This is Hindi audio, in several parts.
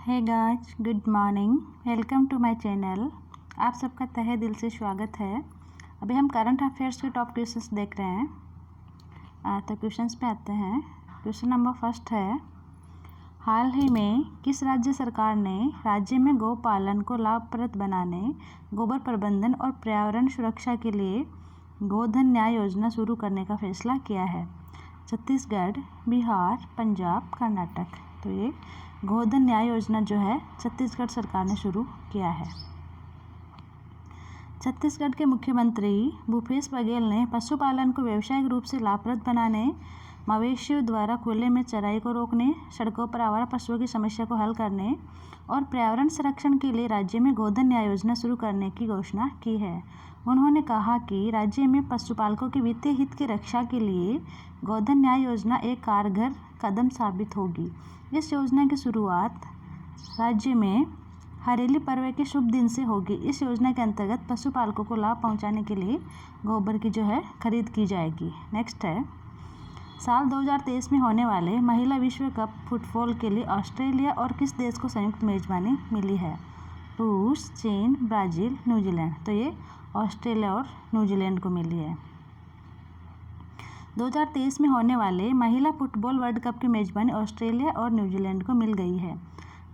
Hey guys, good morning. Welcome to my channel. आप सबका तहे दिल से स्वागत है। अभी हम करंट अफेयर्स के टॉप क्वेश्चंस देख रहे हैं। तो क्वेश्चंस पे आते हैं। क्वेश्चन नंबर फर्स्ट है, हाल ही में किस राज्य सरकार ने राज्य में गौ पालन को लाभप्रद बनाने, गोबर प्रबंधन और पर्यावरण सुरक्षा के लिए गोधन न्याय योजना शुरू करने का फैसला किया है? छत्तीसगढ़, बिहार, पंजाब, कर्नाटक। तो ये गोधन न्याय योजना जो है छत्तीसगढ़ सरकार ने शुरू किया है। छत्तीसगढ़ के मुख्यमंत्री भूपेश बघेल ने पशुपालन को व्यावसायिक रूप से लाभप्रद बनाने, मवेशियों द्वारा खुले में चराई को रोकने, सड़कों पर आवारा पशुओं की समस्या को हल करने और पर्यावरण संरक्षण के लिए राज्य में गोधन न्याय योजना शुरू करने की घोषणा की है। उन्होंने कहा कि राज्य में पशुपालकों के वित्तीय हित की रक्षा के लिए गोधन न्याय योजना एक कारगर कदम साबित होगी। इस योजना की शुरुआत राज्य में हरेली पर्व के शुभ दिन से होगी। इस योजना के अंतर्गत पशुपालकों को लाभ पहुंचाने के लिए गोबर की जो है खरीद की जाएगी। नेक्स्ट है, साल 2023 में होने वाले महिला विश्व कप फुटबॉल के लिए ऑस्ट्रेलिया और किस देश को संयुक्त मेजबानी मिली है? रूस, चीन, ब्राज़ील, न्यूजीलैंड। तो ये ऑस्ट्रेलिया और न्यूजीलैंड को मिली है। 2023 में होने वाले महिला फुटबॉल वर्ल्ड कप की मेजबानी ऑस्ट्रेलिया और न्यूजीलैंड को मिल गई है।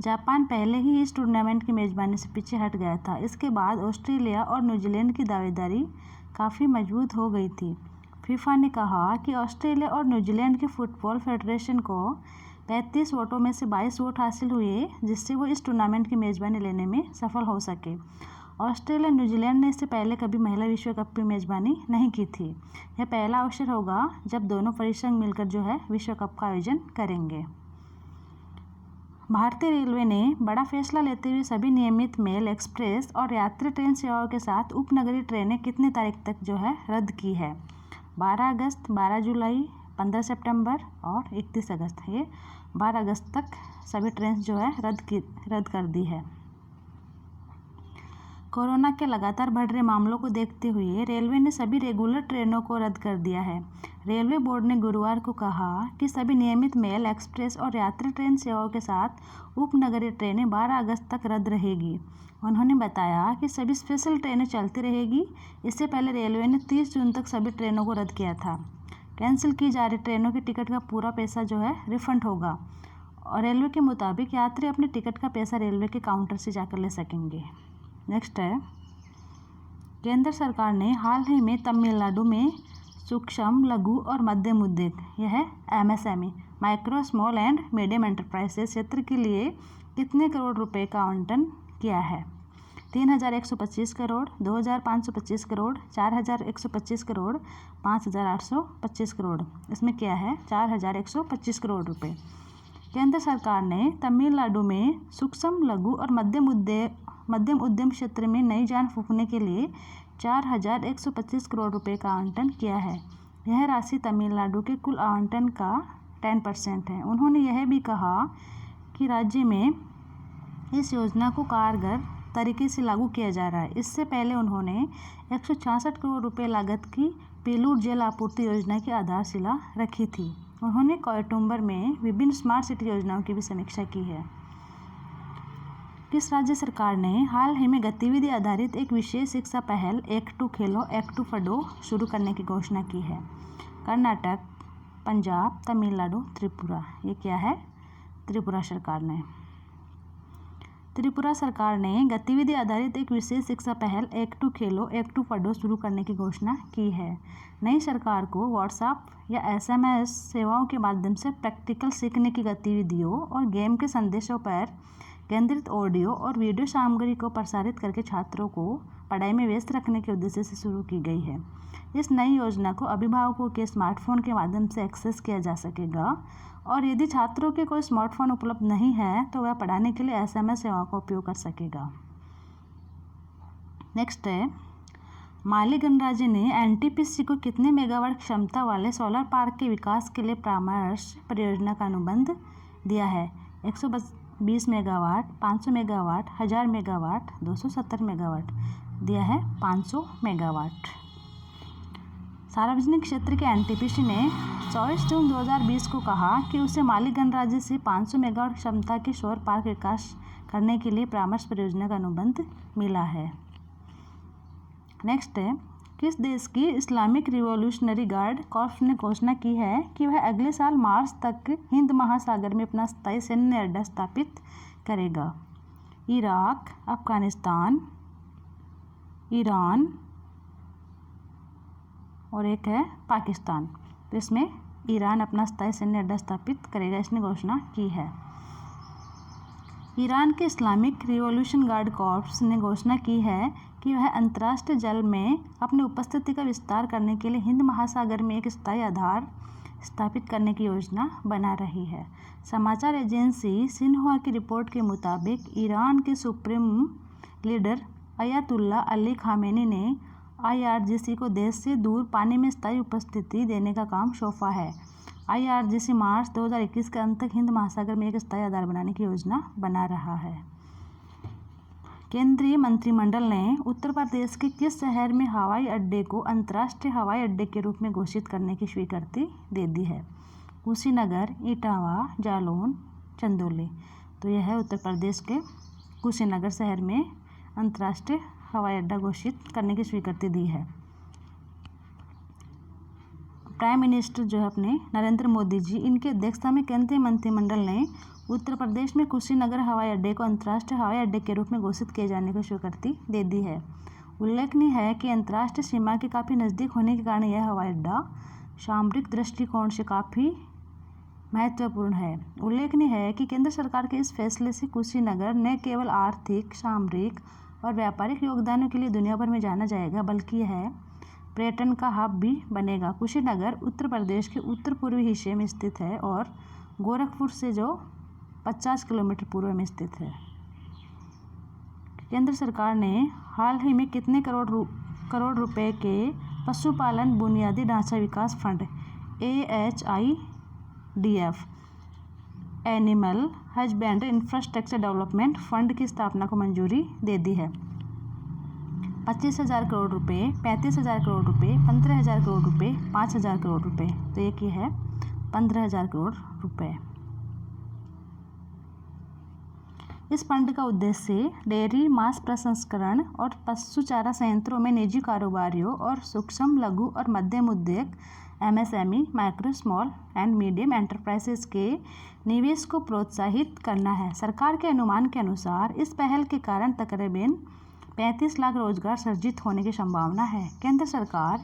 जापान पहले ही इस टूर्नामेंट की मेजबानी से पीछे हट गया था। इसके बाद ऑस्ट्रेलिया और न्यूजीलैंड की दावेदारी काफ़ी मजबूत हो गई थी। फीफा ने कहा कि ऑस्ट्रेलिया और न्यूजीलैंड के फुटबॉल फेडरेशन को 35 वोटों में से 22 वोट हासिल हुए, जिससे वो इस टूर्नामेंट की मेजबानी लेने में सफल हो सके। ऑस्ट्रेलिया न्यूजीलैंड ने इससे पहले कभी महिला विश्व कप की मेजबानी नहीं की थी। यह पहला अवसर होगा जब दोनों परिसंघ मिलकर जो है विश्व कप का आयोजन करेंगे। भारतीय रेलवे ने बड़ा फैसला लेते हुए सभी नियमित मेल, एक्सप्रेस और यात्री ट्रेन सेवाओं के साथ उपनगरीय ट्रेनें कितनी तारीख तक जो है रद्द की है? 12 अगस्त, 12 जुलाई, 15 सितंबर और 31 अगस्त। ये 12 अगस्त तक सभी ट्रेन जो है रद्द कर दी है। कोरोना के लगातार बढ़ रहे मामलों को देखते हुए रेलवे ने सभी रेगुलर ट्रेनों को रद्द कर दिया है। रेलवे बोर्ड ने गुरुवार को कहा कि सभी नियमित मेल, एक्सप्रेस और यात्री ट्रेन सेवाओं के साथ उपनगरीय ट्रेनें 12 अगस्त तक रद्द रहेगी। उन्होंने बताया कि सभी स्पेशल ट्रेनें चलती रहेगी। इससे पहले रेलवे ने 30 जून तक सभी ट्रेनों को रद्द किया था। कैंसिल की जा रही ट्रेनों की टिकट का पूरा पैसा जो है रिफंड होगा और रेलवे के मुताबिक यात्री अपने टिकट का पैसा रेलवे के काउंटर से जाकर ले सकेंगे। नेक्स्ट है, केंद्र सरकार ने हाल ही में तमिलनाडु में सूक्ष्म, लघु और मध्यम उद्योग, यह है MSME, micro, small and medium enterprises क्षेत्र के लिए कितने करोड़ रुपए का आवंटन किया है? 3,125 करोड़, 2,525 करोड़, 4,125 करोड़, 5,825 करोड़। इसमें क्या है? 4,125 करोड़ रुपए। केंद्र सरकार ने तमिलनाडु में सूक्ष्म, लघु और मध्यम उद्यम क्षेत्र में नई जान फूंकने के लिए 4,125 करोड़ रुपए का आवंटन किया है। यह राशि तमिलनाडु के कुल आवंटन का 10% है। उन्होंने यह भी कहा कि राज्य में इस योजना को कारगर तरीके से लागू किया जा रहा है। इससे पहले उन्होंने 166 करोड़ रुपए लागत की पेलूर जल आपूर्ति योजना की आधारशिला रखी थी। उन्होंने कोयटुम्बर में विभिन्न स्मार्ट सिटी योजनाओं की भी समीक्षा की है। किस राज्य सरकार ने हाल ही में गतिविधि आधारित एक विशेष शिक्षा पहल एक टू खेलो एक टू पढ़ो शुरू करने की घोषणा की है? कर्नाटक, पंजाब, तमिलनाडु, त्रिपुरा। ये क्या है? त्रिपुरा सरकार ने। त्रिपुरा सरकार ने गतिविधि आधारित एक विशेष शिक्षा पहल एक टू खेलो एक टू पढ़ो शुरू करने की घोषणा की है। नई सरकार को व्हाट्सएप या SMS सेवाओं के माध्यम से प्रैक्टिकल सीखने की गतिविधियों और गेम के संदेशों पर केंद्रित ऑडियो और वीडियो सामग्री को प्रसारित करके छात्रों को पढ़ाई में व्यस्त रखने के उद्देश्य से शुरू की गई है। इस नई योजना को अभिभावकों के स्मार्टफोन के माध्यम से एक्सेस किया जा सकेगा और यदि छात्रों के कोई स्मार्टफोन उपलब्ध नहीं है तो वह पढ़ाने के लिए SMS सेवाओं का उपयोग कर सकेगा। नेक्स्ट है, माली गणराज्य ने NTPC को कितने मेगावाट क्षमता वाले सोलर पार्क के विकास के लिए परामर्श परियोजना का अनुबंध दिया है? 120 मेगावाट, 500 मेगावाट, 1000 मेगावाट, 270 मेगावाट। दिया है 500 मेगावाट। सार्वजनिक क्षेत्र के एनटीपीसी ने 24 जून 2020 को कहा कि उसे माली गणराज्य से 500 मेगावाट क्षमता के सौर पार्क विकास करने के लिए परामर्श परियोजना का अनुबंध मिला है। नेक्स्ट है, किस देश की इस्लामिक रिवॉल्यूशनरी गार्ड कॉर्प्स ने घोषणा की है कि वह अगले साल मार्च तक हिंद महासागर में अपना स्थायी सैन्य अड्डा स्थापित करेगा? इराक, अफगानिस्तान, ईरान और एक है पाकिस्तान। तो इसमें ईरान अपना स्थायी सैन्य अड्डा स्थापित करेगा, इसने घोषणा की है। ईरान के इस्लामिक रिवॉल्यूशन गार्ड कॉर्प्स ने घोषणा की है कि वह अंतर्राष्ट्रीय जल में अपनी उपस्थिति का विस्तार करने के लिए हिंद महासागर में एक स्थायी आधार स्थापित करने की योजना बना रही है। समाचार एजेंसी सिन्हुआ की रिपोर्ट के मुताबिक ईरान के supreme leader Ayatollah Ali Khamenei ने IRGC को देश से दूर पानी में स्थायी उपस्थिति देने का काम सौंपा है। IRGC मार्च 2021 के अंत तक हिंद महासागर में एक स्थायी आधार बनाने की योजना बना रहा है। केंद्रीय मंत्रिमंडल ने उत्तर प्रदेश के किस शहर में हवाई अड्डे को अंतर्राष्ट्रीय हवाई अड्डे के रूप में घोषित करने की स्वीकृति दे दी है? कुशीनगर, इटावा, जालौन, चंदौली। तो यह है उत्तर प्रदेश के कुशीनगर शहर में अंतर्राष्ट्रीय हवाई अड्डा घोषित करने की स्वीकृति दी है। प्राइम मिनिस्टर जो है अपने नरेंद्र मोदी जी, इनकी अध्यक्षता में केंद्रीय मंत्रिमंडल ने उत्तर प्रदेश में कुशीनगर हवाई अड्डे को अंतर्राष्ट्रीय हवाई अड्डे के रूप में घोषित किए जाने की स्वीकृति दे दी है। उल्लेखनीय है कि अंतर्राष्ट्रीय सीमा के काफ़ी नज़दीक होने के कारण यह हवाई अड्डा सामरिक दृष्टिकोण से काफ़ी महत्वपूर्ण है। उल्लेखनीय है कि केंद्र सरकार के इस फैसले से कुशीनगर न केवल आर्थिक, सामरिक और व्यापारिक योगदानों के लिए दुनिया भर में जाना जाएगा, बल्कि यह पर्यटन का हब भी बनेगा। कुशीनगर उत्तर प्रदेश के उत्तर पूर्वी हिस्से में स्थित है और गोरखपुर से जो 50 किलोमीटर पूर्व में स्थित है। केंद्र सरकार ने हाल ही में कितने करोड़ रुपए के पशुपालन बुनियादी ढांचा विकास fund AHIDF animal husbandry infrastructure development fund की स्थापना को मंजूरी दे दी है? 25,000 करोड़ रुपए, 35,000 करोड़ रुपए, 15,000 करोड़ रुपए, 5,000 करोड़ रुपए। तो एक ही है 15,000 करोड़ रुपए। इस फंड का उद्देश्य डेयरी, मांस प्रसंस्करण और पशु चारा संयंत्रों में निजी कारोबारियों और सूक्ष्म, लघु और मध्यम उद्योग MSME micro, small and medium enterprises के निवेश को प्रोत्साहित करना है। सरकार के अनुमान के अनुसार इस पहल के कारण तकरीबन 35 लाख रोजगार सृजित होने की संभावना है। केंद्र सरकार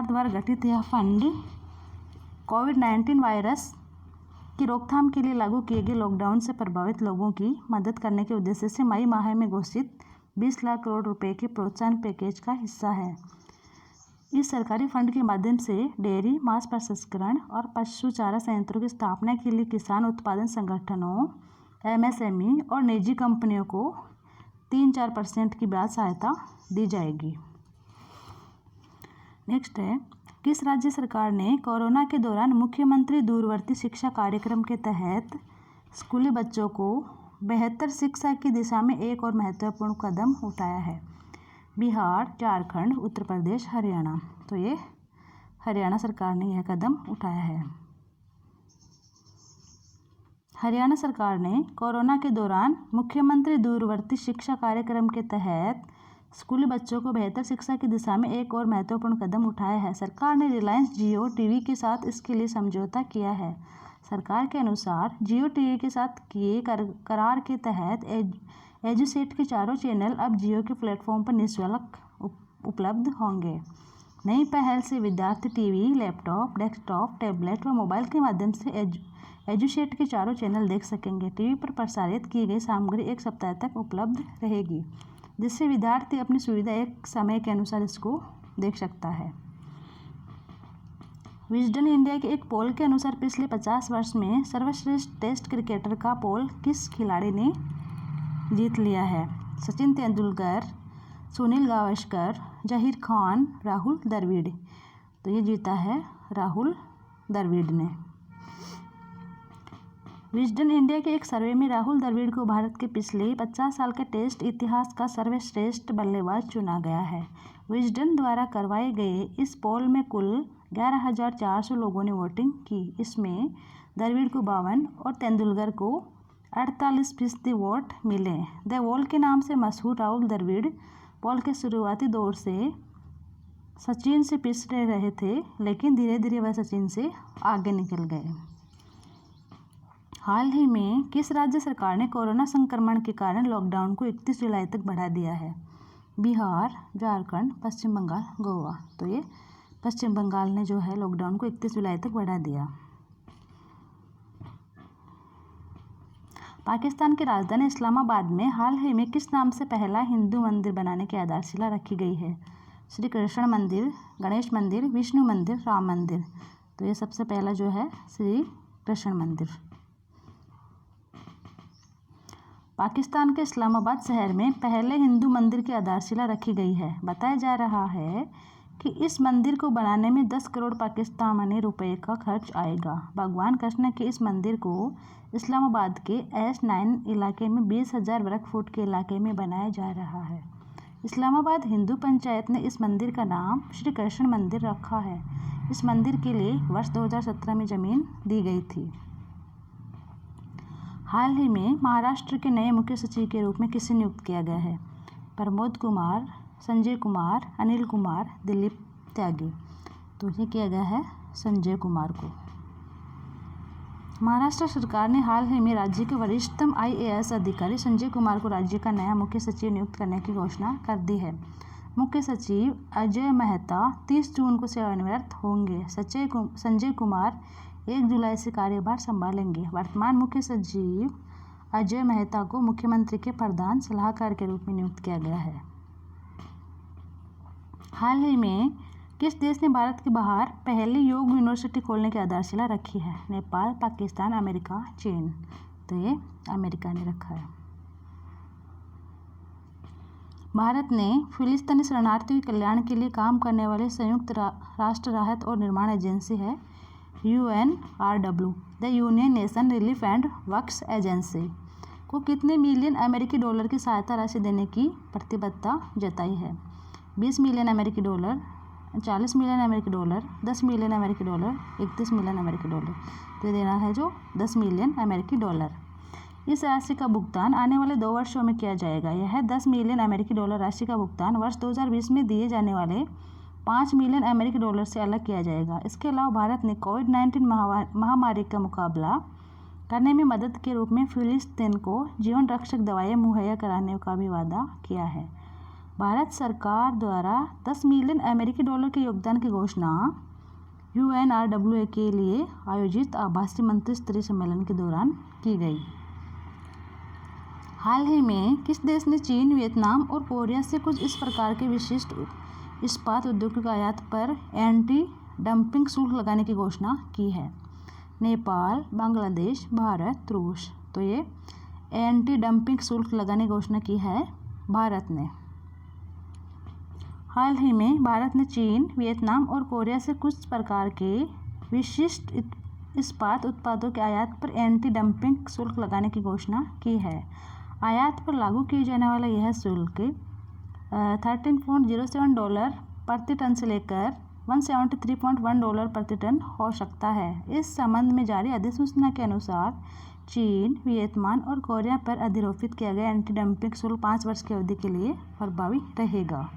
द्वारा गठित यह फंड कोविड-19 वायरस की रोकथाम के लिए लागू किए गए लॉकडाउन से प्रभावित लोगों की मदद करने के उद्देश्य से मई माह में घोषित 20 लाख करोड़ रुपए के प्रोत्साहन पैकेज का हिस्सा है। इस सरकारी फंड के माध्यम से डेयरी, मांस प्रसंस्करण और पशु चारा संयंत्रों की स्थापना के लिए किसान उत्पादन संगठनों, MSME और निजी कंपनियों को 3-4% की ब्याज सहायता दी जाएगी। नेक्स्ट है, किस राज्य सरकार ने कोरोना के दौरान मुख्यमंत्री दूरवर्ती शिक्षा कार्यक्रम के तहत स्कूली बच्चों को बेहतर शिक्षा की दिशा में एक और महत्वपूर्ण कदम उठाया है? बिहार, झारखंड, उत्तर प्रदेश, हरियाणा। तो ये हरियाणा सरकार ने यह कदम उठाया है। हरियाणा सरकार ने कोरोना के दौरान मुख्यमंत्री दूरवर्ती शिक्षा कार्यक्रम के तहत स्कूली बच्चों को बेहतर शिक्षा की दिशा में एक और महत्वपूर्ण कदम उठाया है। सरकार ने रिलायंस जियो टीवी के साथ इसके लिए समझौता किया है। सरकार के अनुसार जियो टीवी के साथ किए करार के तहत एजुसेट के चारों चैनल अब जियो के प्लेटफॉर्म पर निःशुल्क उपलब्ध होंगे। नई पहल से विद्यार्थी टीवी, लैपटॉप, डेस्कटॉप, टैबलेट व मोबाइल के माध्यम से एजुसेट के चारों चैनल देख सकेंगे। टीवी पर प्रसारित की गई सामग्री एक सप्ताह तक उपलब्ध रहेगी, जिससे विद्यार्थी अपनी सुविधा एक समय के अनुसार इसको देख सकता है। विजडन इंडिया के एक पोल के अनुसार पिछले 50 वर्ष में सर्वश्रेष्ठ टेस्ट क्रिकेटर का पोल किस खिलाड़ी ने जीत लिया है? सचिन तेंदुलकर, सुनील गावस्कर, जहीर खान, राहुल द्रविड़। तो ये जीता है राहुल द्रविड़ ने। विजडन इंडिया के एक सर्वे में राहुल द्रविड़ को भारत के पिछले 50 साल के टेस्ट इतिहास का सर्वश्रेष्ठ बल्लेबाज चुना गया है। विजडन द्वारा करवाए गए इस पोल में कुल 11,400 लोगों ने वोटिंग की। इसमें द्रविड़ को 52 और तेंदुलकर को 48% वोट मिले। द वॉल के नाम से मशहूर राहुल द्रविड़ पोल के शुरुआती दौर से सचिन से पिछड़े रहे थे, लेकिन धीरे धीरे वह सचिन से आगे निकल गए। हाल ही में किस राज्य सरकार ने कोरोना संक्रमण के कारण लॉकडाउन को 31 जुलाई तक बढ़ा दिया है? बिहार, झारखंड, पश्चिम बंगाल, गोवा। तो ये पश्चिम बंगाल ने जो है लॉकडाउन को 31 जुलाई तक बढ़ा दिया। पाकिस्तान की राजधानी इस्लामाबाद में हाल ही में किस नाम से पहला हिंदू मंदिर बनाने की आधारशिला रखी गई है? श्री कृष्ण मंदिर, गणेश मंदिर, विष्णु मंदिर, राम मंदिर। तो ये सबसे पहला जो है श्री कृष्ण मंदिर। पाकिस्तान के इस्लामाबाद शहर में पहले हिंदू मंदिर की आधारशिला रखी गई है। बताया जा रहा है कि इस मंदिर को बनाने में 10 करोड़ पाकिस्तानी रुपए का खर्च आएगा। भगवान कृष्ण के इस मंदिर को इस्लामाबाद के S9 इलाके में 20,000 वर्ग फुट के इलाके में बनाया जा रहा है। इस्लामाबाद हिंदू पंचायत ने इस मंदिर का नाम श्री कृष्ण मंदिर रखा है। इस मंदिर के लिए वर्ष 2017 में जमीन दी गई थी। हाल ही में महाराष्ट्र के नए मुख्य सचिव के रूप में किसे नियुक्त किया गया है? प्रमोद कुमार, संजय कुमार, अनिल कुमार, दिलीप त्यागी। तो ये किया गया है संजय कुमार को। महाराष्ट्र सरकार ने हाल ही में राज्य के वरिष्ठतम IAS अधिकारी संजय कुमार को राज्य का नया मुख्य सचिव नियुक्त करने की घोषणा कर दी है। मुख्य सचिव अजय मेहता 30 जून को सेवानिवृत्त होंगे। संजय कुमार 1 जुलाई से कार्यभार संभालेंगे। वर्तमान मुख्य सचिव अजय मेहता को मुख्यमंत्री के प्रधान सलाहकार के रूप में नियुक्त किया गया है। हाल ही में किस देश ने भारत के बाहर पहली योग यूनिवर्सिटी खोलने की आधारशिला रखी है? नेपाल, पाकिस्तान, अमेरिका, चीन। तो ये अमेरिका ने रखा है। भारत ने फिलिस्तीनी शरणार्थियों के कल्याण के लिए काम करने वाले संयुक्त राष्ट्र राहत और निर्माण एजेंसी है UNRW, the United nation relief and works agency, को कितने मिलियन अमेरिकी डॉलर की सहायता राशि देने की प्रतिबद्धता जताई है? 20 मिलियन अमेरिकी डॉलर, 40 मिलियन अमेरिकी डॉलर, 10 मिलियन अमेरिकी डॉलर, 31 मिलियन अमेरिकी डॉलर। तो देना है जो 10 मिलियन अमेरिकी डॉलर। इस राशि का भुगतान आने वाले 2 वर्षों में किया जाएगा। यह 10 मिलियन अमेरिकी डॉलर राशि का भुगतान वर्ष 2020 में दिए जाने वाले 5 मिलियन अमेरिकी डॉलर से अलग किया जाएगा। इसके अलावा भारत ने कोविड-19 महामारी का मुकाबला करने में मदद के रूप में फिलिस्तीन को जीवन रक्षक दवाएं मुहैया कराने का भी वादा किया है। भारत सरकार द्वारा 10 मिलियन अमेरिकी डॉलर के योगदान की घोषणा UNRWA के लिए आयोजित आभासी मंत्री स्तरीय सम्मेलन के दौरान की गई। हाल ही में किस देश ने चीन, वियतनाम और कोरिया से कुछ इस प्रकार के विशिष्ट इस्पात उद्योगों की आयात पर एंटी डंपिंग शुल्क लगाने की घोषणा की है? नेपाल, बांग्लादेश, भारत, रूस। तो ये एंटी डंपिंग शुल्क लगाने की घोषणा की है भारत ने। हाल ही में भारत ने चीन, वियतनाम और कोरिया से कुछ प्रकार के विशिष्ट इस्पात उत्पादों के आयात पर एंटी डंपिंग शुल्क लगाने की घोषणा की है। आयात पर लागू किए जाने वाला यह शुल्क $13.07 प्रति टन से लेकर $173.1 प्रति टन हो सकता है। इस संबंध में जारी अधिसूचना के अनुसार चीन, वियतनाम और कोरिया पर अधिरोपित किया गया एंटी डंपिंग शुल्क 5 वर्ष की अवधि के लिए प्रभावी रहेगा।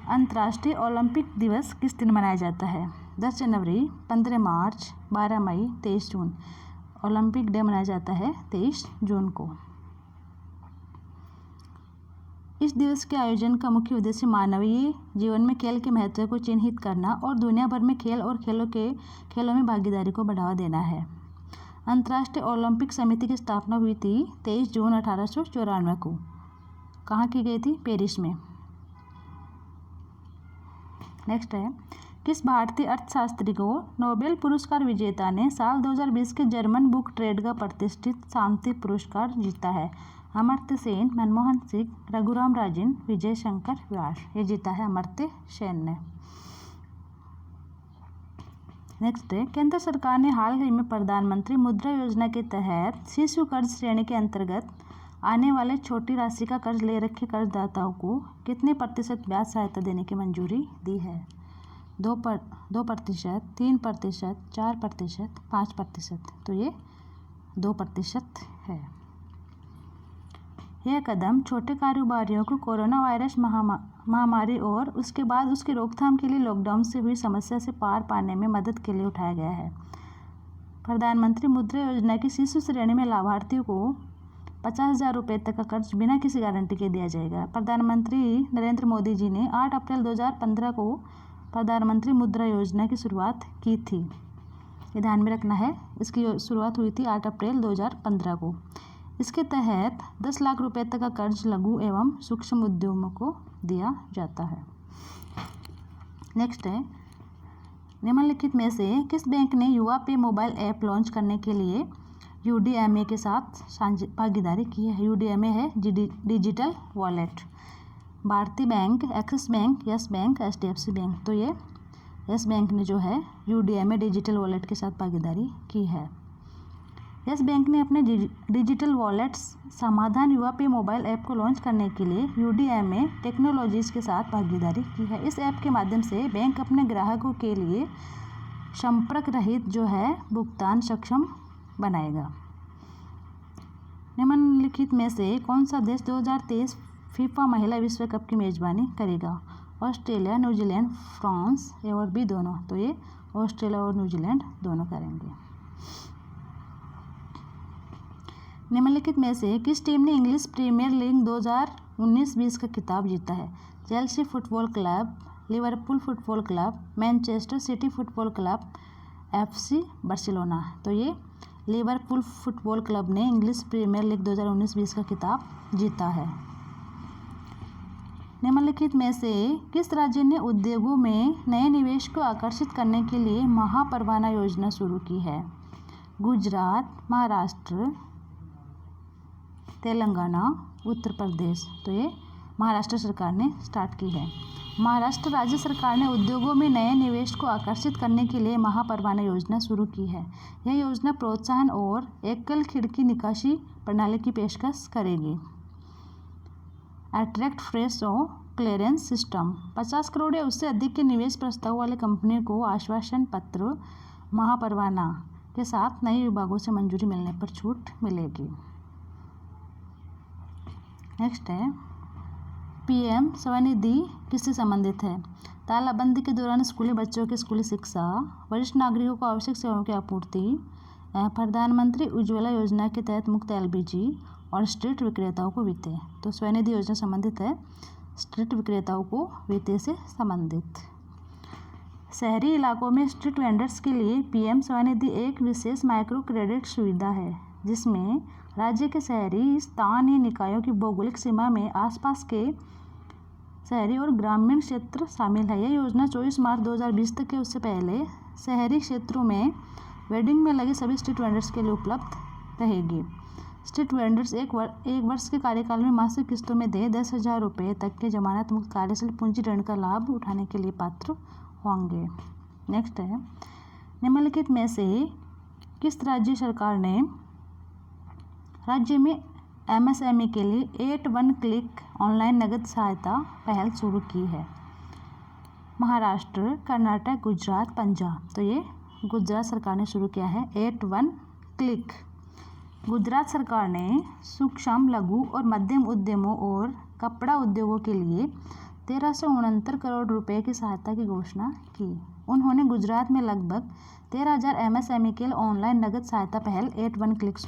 अंतर्राष्ट्रीय ओलंपिक दिवस किस दिन मनाया जाता है? 10 जनवरी, 15 मार्च, 12 मई, 23 जून। ओलंपिक डे मनाया जाता है 23 जून को। इस दिवस के आयोजन का मुख्य उद्देश्य मानवीय जीवन में खेल के महत्व को चिन्हित करना और दुनिया भर में खेल और खेलों में भागीदारी को बढ़ावा देना है। अंतर्राष्ट्रीय ओलंपिक समिति की स्थापना हुई थी 23 जून 1894 को। कहाँ की गई थी? पेरिस में। नेक्स्ट है, किस भारतीय अर्थशास्त्री को नोबेल पुरस्कार विजेता ने साल 2020 के जर्मन बुक ट्रेड का प्रतिष्ठित शांति पुरस्कार जीता है? अमर्त्य सेन, मनमोहन सिंह, रघुराम राजन, विजय शंकर व्यास। ये जीता है अमर्त्य सेन ने। नेक्स्ट है, केंद्र सरकार ने हाल ही में प्रधानमंत्री मुद्रा योजना के तहत शिशु कर्ज श्रेणी के अंतर्गत आने वाले छोटी राशि का कर्ज ले रखे कर्जदाताओं को कितने प्रतिशत ब्याज सहायता देने की मंजूरी दी है? 2%, 3%, 4%, 5%। तो ये 2% है। यह कदम छोटे कारोबारियों को कोरोना वायरस महामारी और उसके बाद उसकी रोकथाम के लिए लॉकडाउन से हुई समस्या से पार पाने में मदद के लिए उठाया गया है। प्रधानमंत्री मुद्रा योजना की शिशु श्रेणी में लाभार्थियों को 50,000 रुपये तक का कर्ज बिना किसी गारंटी के दिया जाएगा। प्रधानमंत्री नरेंद्र मोदी जी ने 8 अप्रैल 2015 को प्रधानमंत्री मुद्रा योजना की शुरुआत की थी। ये ध्यान में रखना है, इसकी शुरुआत हुई थी 8 अप्रैल 2015 को। इसके तहत 10 लाख रुपए तक का कर्ज लघु एवं सूक्ष्म उद्यमों को दिया जाता है। नेक्स्ट है, निम्नलिखित में से किस बैंक ने युवा पे मोबाइल ऐप लॉन्च करने के लिए UDMA के साथ भागीदारी की है? UDMA है डिजिटल वॉलेट। भारतीय bank, axis bank, yes bank, HDFC bank. तो ये यस बैंक ने जो है UDMA डिजिटल वॉलेट के साथ भागीदारी की है। यस बैंक ने अपने डिजिटल वॉलेट्स समाधान युवा पे मोबाइल ऐप को लॉन्च करने के लिए UDMA टेक्नोलॉजीज़ के साथ भागीदारी की है। इस ऐप के माध्यम से बैंक अपने ग्राहकों के लिए संपर्क रहित जो है भुगतान सक्षम बनाएगा। निम्नलिखित में से कौन सा देश 2023 फीफा महिला विश्व कप की मेजबानी करेगा? ऑस्ट्रेलिया, न्यूजीलैंड, फ्रांस, ए और बी दोनों। तो ये ऑस्ट्रेलिया और न्यूजीलैंड दोनों करेंगे। निम्नलिखित में से किस टीम ने इंग्लिश प्रीमियर लीग 2019-20 का खिताब जीता है? Chelsea football club, Liverpool football club, Manchester city football club, FC Barcelona. तो ये लिवरपूल फुटबॉल क्लब ने इंग्लिश प्रीमियर लीग 2019-20 का खिताब जीता है। निम्नलिखित में से किस राज्य ने उद्योगों में नए निवेश को आकर्षित करने के लिए महापरवाना योजना शुरू की है? गुजरात, महाराष्ट्र, तेलंगाना, उत्तर प्रदेश। तो ये महाराष्ट्र सरकार ने स्टार्ट की है। महाराष्ट्र राज्य सरकार ने उद्योगों में नए निवेश को आकर्षित करने के लिए महापरवाना योजना शुरू की है। यह योजना प्रोत्साहन और एकल खिड़की निकासी प्रणाली की पेशकश करेगी। अट्रैक्ट फ्रेश और क्लियरेंस सिस्टम 50 करोड़ या उससे अधिक के निवेश प्रस्ताव वाले कंपनियों को आश्वासन पत्र महापरवाना के साथ नए विभागों से मंजूरी मिलने पर छूट मिलेगी। नेक्स्ट है, PM स्वनिधि किससे संबंधित है? तालाबंदी के दौरान स्कूली बच्चों की स्कूली शिक्षा, वरिष्ठ नागरिकों को आवश्यक सेवाओं की आपूर्ति, प्रधानमंत्री उज्ज्वला योजना के तहत मुफ्त LPG और स्ट्रीट विक्रेताओं को वित्त। तो स्वनिधि योजना संबंधित है स्ट्रीट विक्रेताओं को वित्त से संबंधित। शहरी इलाकों में स्ट्रीट वेंडर्स के लिए PM स्वनिधि एक विशेष माइक्रो क्रेडिट सुविधा है जिसमें राज्य के शहरी स्थानीय निकायों की भौगोलिक सीमा में आसपास के शहरी और ग्रामीण क्षेत्र शामिल है। यह योजना 24 मार्च 2020 तक के उससे पहले शहरी क्षेत्रों में वेडिंग में लगे सभी स्ट्रीट वेंडर्स के लिए उपलब्ध रहेगी। स्ट्रीट वेंडर्स एक वर्ष के कार्यकाल में मासिक किस्तों में 10,000 रुपये तक के जमानत मुक्त कार्यशील पूंजी ऋण का लाभ उठाने के लिए पात्र होंगे। नेक्स्ट है, निम्नलिखित में से किस राज्य सरकार ने राज्य में MSME के लिए 8 1 क्लिक ऑनलाइन नगद सहायता पहल शुरू की है? महाराष्ट्र, कर्नाटक, गुजरात, पंजाब। तो ये गुजरात सरकार ने शुरू किया है 8 1 क्लिक। गुजरात सरकार ने सूक्ष्म, लघु और मध्यम उद्यमों और कपड़ा उद्योगों के लिए 1369 करोड़ रुपए की सहायता की घोषणा की। उन्होंने गुजरात में लगभग 13,000 MSME के लिए ऑनलाइन नगद सहायता पहल 8 1 क्लिक